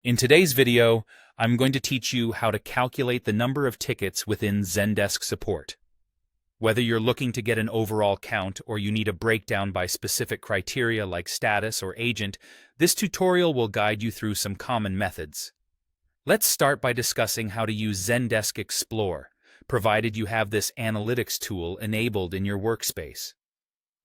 In today's video, I'm going to teach you how to calculate the number of tickets within Zendesk support. Whether you're looking to get an overall count or you need a breakdown by specific criteria like status or agent, this tutorial will guide you through some common methods. Let's start by discussing how to use Zendesk Explore, provided you have this analytics tool enabled in your workspace.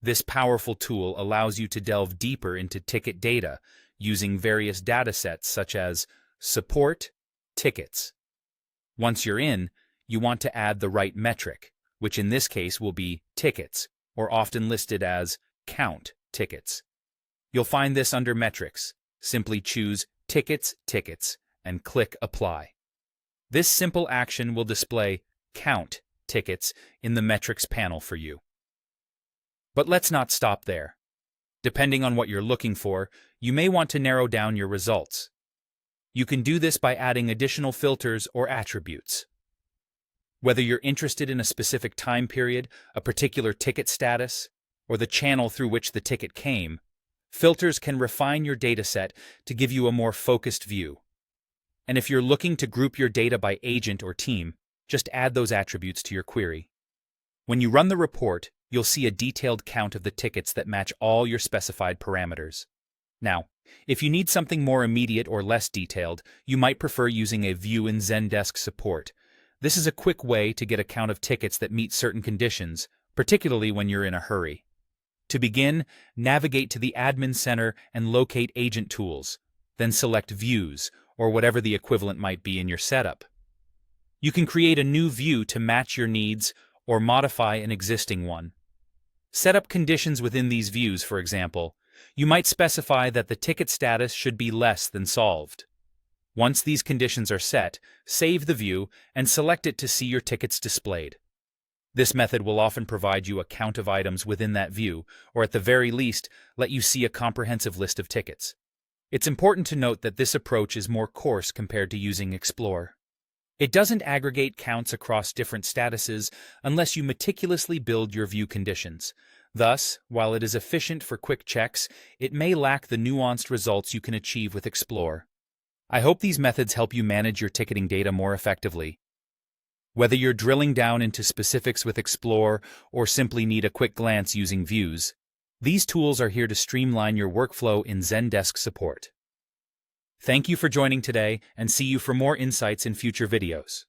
This powerful tool allows you to delve deeper into ticket data using various datasets such as support, tickets. Once you're in, you want to add the right metric, which in this case will be tickets, or often listed as count tickets. You'll find this under Metrics. Simply choose Tickets, and click Apply. This simple action will display Count tickets in the Metrics panel for you. But let's not stop there. Depending on what you're looking for, you may want to narrow down your results. You can do this by adding additional filters or attributes. Whether you're interested in a specific time period, a particular ticket status, or the channel through which the ticket came, filters can refine your dataset to give you a more focused view. And if you're looking to group your data by agent or team, just add those attributes to your query. When you run the report, you'll see a detailed count of the tickets that match all your specified parameters. Now, if you need something more immediate or less detailed, you might prefer using a view in Zendesk support. This is a quick way to get a count of tickets that meet certain conditions, particularly when you're in a hurry. To begin, navigate to the Admin Center and locate Agent Tools, then select Views, or whatever the equivalent might be in your setup. You can create a new view to match your needs or modify an existing one. Set up conditions within these views, for example. You might specify that the ticket status should be less than solved. Once these conditions are set, save the view and select it to see your tickets displayed. This method will often provide you a count of items within that view, or at the very least, let you see a comprehensive list of tickets. It's important to note that this approach is more coarse compared to using Explore. It doesn't aggregate counts across different statuses unless you meticulously build your view conditions. Thus, while it is efficient for quick checks, it may lack the nuanced results you can achieve with Explore. I hope these methods help you manage your ticketing data more effectively. Whether you're drilling down into specifics with Explore or simply need a quick glance using views, these tools are here to streamline your workflow in Zendesk support. Thank you for joining today, and see you for more insights in future videos.